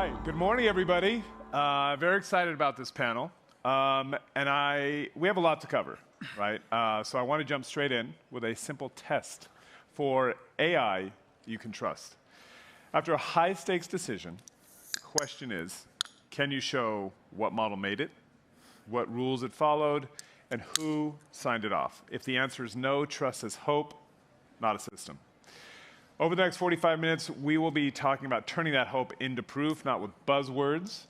right, good morning, everybody. Very excited about this panel. We have a lot to cover, right? So I want to jump straight in with a simple test for AI you can trust. After a high-stakes decision, the question is, can you show what model made it, what rules it followed, and who signed it off? If the answer is no, trust is hope, not a system. Over the next 45 minutes, we will be talking about turning that hope into proof, not with buzzwords,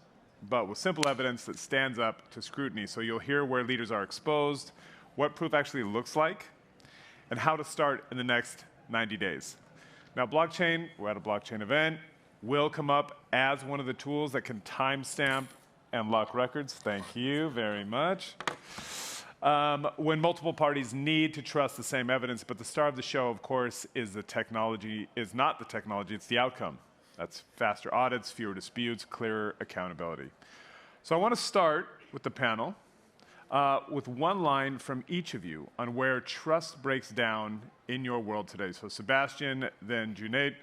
but with simple evidence that stands up to scrutiny. So you'll hear where leaders are exposed, what proof actually looks like, and how to start in the next 90 days. Now, blockchain, we're at a blockchain event, will come up as one of the tools that can timestamp and lock records. Thank you very much. When multiple parties need to trust the same evidence, but the star of the show, of course, is the technology, is not the technology, it's the outcome. That's faster audits, fewer disputes, clearer accountability. So I want to start with the panel with one line from each of you on where trust breaks down in your world today. So Sebastian, then Cüneyt,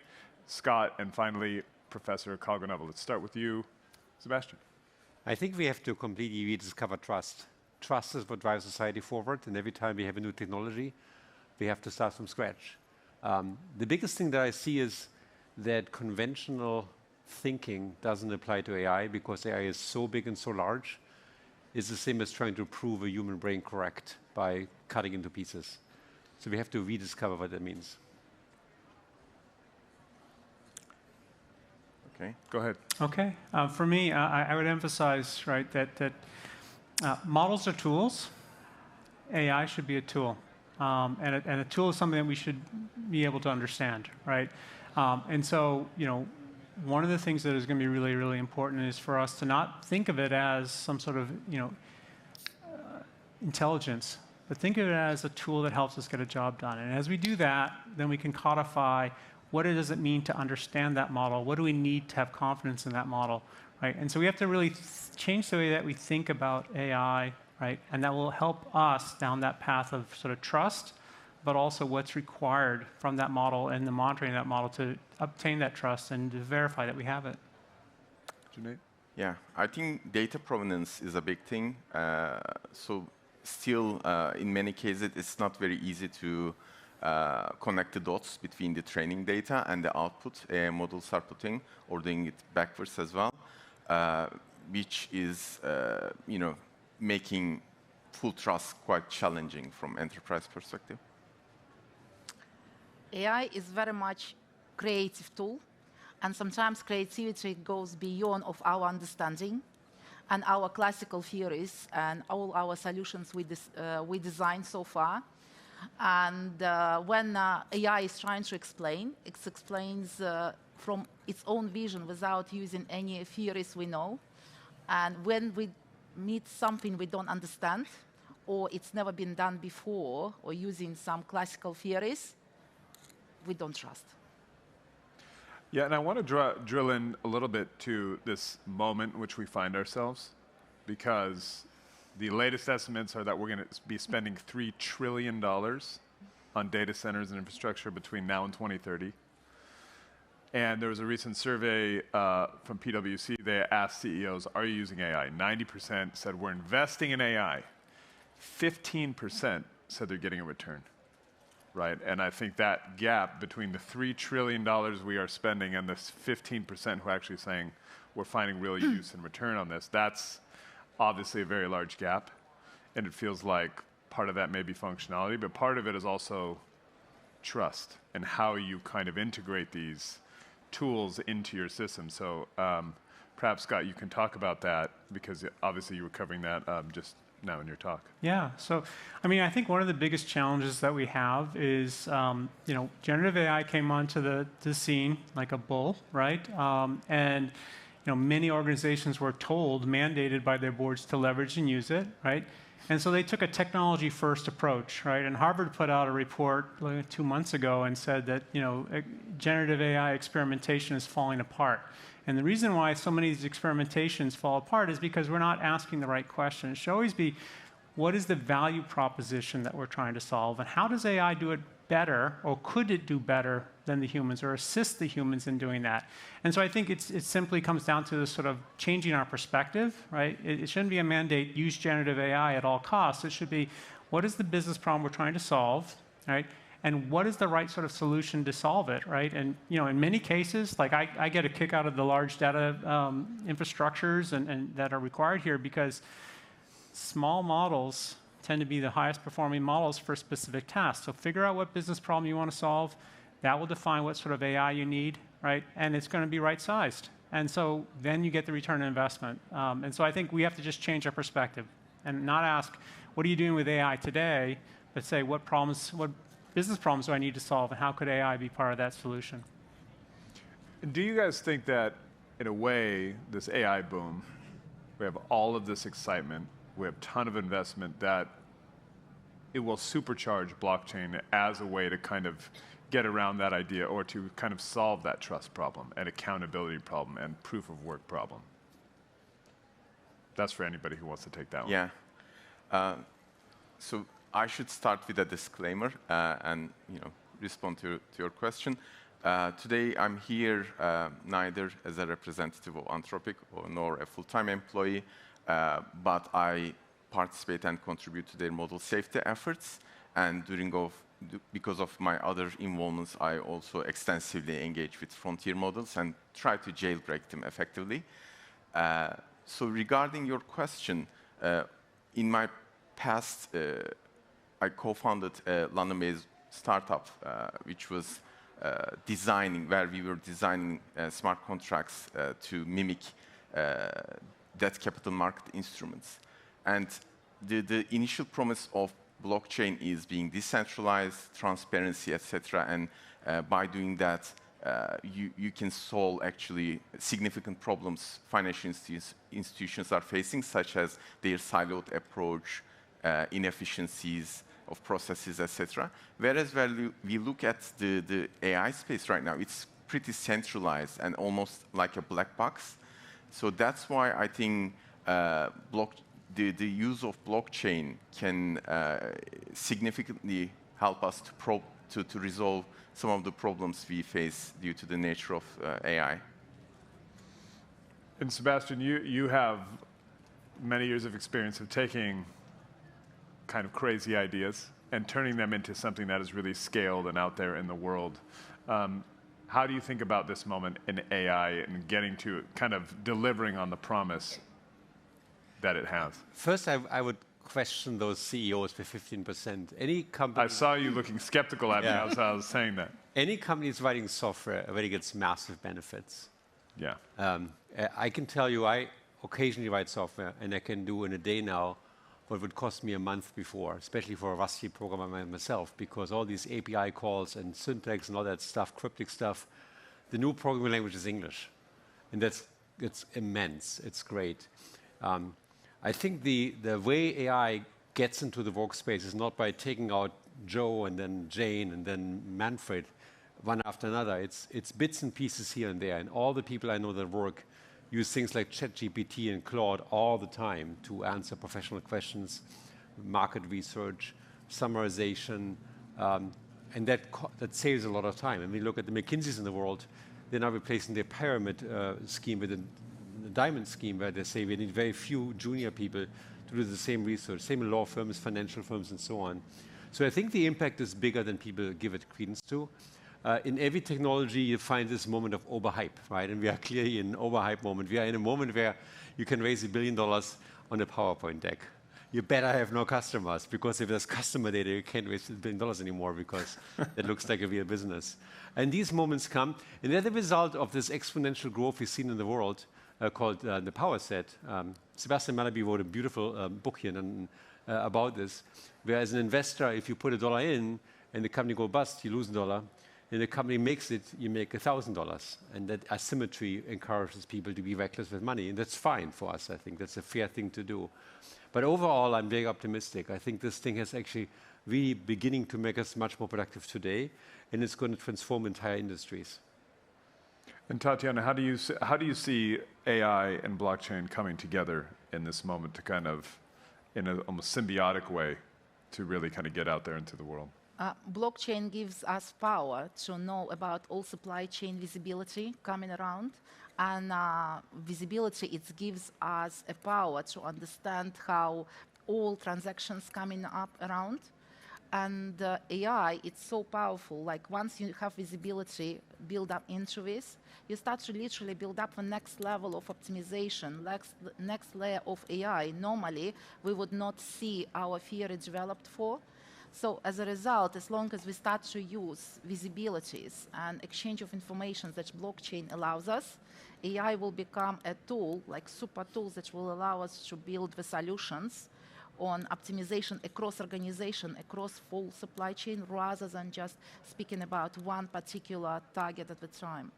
Scott, and finally, Professor Kalganova. Let's start with you, Sebastian. I think we have to completely rediscover trust. Trust is what drives society forward, and every time we have a new technology, we have to start from scratch. The biggest thing that I see is that conventional thinking doesn't apply to AI because AI is so big and so large. It's the same as trying to prove a human brain correct by cutting into pieces. So we have to rediscover what that means. Okay, go ahead. Okay, for me, I would emphasize, right, that models are tools. AI should be a tool, and a tool is something that we should be able to understand, right? And so, one of the things that is going to be really, really important is for us to not think of it as some sort of, intelligence, but think of it as a tool that helps us get a job done. And as we do that, then we can codify what does it mean to understand that model? What do we need to have confidence in that model, right? And so we have to really change the way that we think about AI, right? And that will help us down that path of sort of trust, but also what's required from that model and the monitoring that model to obtain that trust and to verify that we have it. Cüneyt? Yeah, I think data provenance is a big thing. So still, in many cases, it's not very easy to connect the dots between the training data and the output models are putting, or doing it backwards as well, which is, making full trust quite challenging from enterprise perspective. AI is very much creative tool, and sometimes creativity goes beyond of our understanding and our classical theories and all our solutions we designed so far. And when AI is trying to explain, it explains from its own vision without using any theories we know. And when we meet something we don't understand, or it's never been done before, or using some classical theories, we don't trust. Yeah, and I want to drill in a little bit to this moment in which we find ourselves, because the latest estimates are that we're going to be spending $3 trillion on data centers and infrastructure between now and 2030. And there was a recent survey from PwC. They asked CEOs, are you using AI? 90% said we're investing in AI. 15% said they're getting a return. Right, and I think that gap between the $3 trillion we are spending and the 15% who are actually saying we're finding real use and return on this, that's obviously a very large gap. And it feels like part of that may be functionality, but part of it is also trust and how you kind of integrate these tools into your system. So perhaps, Scott, you can talk about that, because obviously you were covering that just now in your talk. Yeah, so I mean, I think one of the biggest challenges that we have is, generative AI came onto the scene like a bull, right? And many organizations were told, mandated by their boards to leverage and use it, right? And so they took a technology-first approach, right? And Harvard put out a report 2 months ago and said that generative AI experimentation is falling apart. And the reason why so many of these experimentations fall apart is because we're not asking the right question. It should always be, what is the value proposition that we're trying to solve, and how does AI do it better, or could it do better than the humans, or assist the humans in doing that? And so I think it simply comes down to this sort of changing our perspective, right? It shouldn't be a mandate, use generative AI at all costs. It should be, what is the business problem we're trying to solve, right? And what is the right sort of solution to solve it, right? And in many cases, like I get a kick out of the large data infrastructures and that are required here, because small models tend to be the highest performing models for specific tasks. So figure out what business problem you want to solve. That will define what sort of AI you need, right? And it's going to be right-sized. And so then you get the return on investment. And so I think we have to just change our perspective and not ask, what are you doing with AI today? But say, what business problems do I need to solve, and how could AI be part of that solution? Do you guys think that, in a way, this AI boom, we have all of this excitement, we have a ton of investment, that it will supercharge blockchain as a way to kind of get around that idea, or to kind of solve that trust problem and accountability problem and proof of work problem? That's for anybody who wants to take that one. Yeah. So I should start with a disclaimer and respond to your question. Today I'm here neither as a representative of Anthropic nor a full-time employee, but I participate and contribute to their model safety efforts. And because of my other involvements, I also extensively engage with frontier models and try to jailbreak them effectively. So regarding your question, in my past, I co-founded a London-based startup, which was where we were designing smart contracts to mimic debt capital market instruments. And the initial promise of blockchain is being decentralized, transparency, etc. And by doing that, you can solve actually significant problems financial institutions are facing, such as their siloed approach, inefficiencies of processes, etc. Whereas when we look at the AI space right now, it's pretty centralized and almost like a black box. So that's why I think the use of blockchain can significantly help us to resolve some of the problems we face due to the nature of AI. And Sebastian, you have many years of experience of taking kind of crazy ideas and turning them into something that is really scaled and out there in the world. How do you think about this moment in AI and getting to kind of delivering on the promise that it has? First, I would question those CEOs for 15%. Any company... I saw you looking skeptical at me as I was saying that. Any company is writing software already gets massive benefits. Yeah. I can tell you, I occasionally write software, and I can do in a day now what would cost me a month before, especially for a rusty programmer myself, because all these API calls and syntax and all that stuff, cryptic stuff, the new programming language is English. And it's immense. It's great. I think the way AI gets into the workspace is not by taking out Joe and then Jane and then Manfred one after another. It's bits and pieces here and there. And all the people I know that work use things like ChatGPT and Claude all the time to answer professional questions, market research, summarization, and that saves a lot of time. And we look at the McKinseys in the world, they're now replacing their pyramid scheme with a diamond scheme, where they say we need very few junior people to do the same research, same in law firms, financial firms, and so on. So I think the impact is bigger than people give it credence to. In every technology, you find this moment of overhype, right? And we are clearly in an overhype moment. We are in a moment where you can raise $1 billion on a PowerPoint deck. You better have no customers, because if there's customer data, you can't raise $1 billion anymore, because that looks like a real business. And these moments come, and they're the result of this exponential growth we've seen in the world called the power set. Sebastian Malaby wrote a beautiful book here about this, where as an investor, if you put $1 in and the company goes bust, you lose $1. And the company makes it, you make $1,000. And that asymmetry encourages people to be reckless with money. And that's fine for us, I think. That's a fair thing to do. But overall, I'm very optimistic. I think this thing is actually really beginning to make us much more productive today. And it's going to transform entire industries. And Tatiana, how do you see AI and blockchain coming together in this moment to kind of, in an almost symbiotic way, to really kind of get out there into the world? Blockchain gives us power to know about all supply chain visibility coming around. And visibility, it gives us a power to understand how all transactions coming up around. And AI, it's so powerful. Like once you have visibility build up into this, you start to literally build up the next level of optimization, next layer of AI. Normally, we would not see our theory developed for. So as a result, as long as we start to use visibilities and exchange of information that blockchain allows us, AI will become a tool, like super tools that will allow us to build the solutions on optimization across organization, across full supply chain, rather than just speaking about one particular target at a time.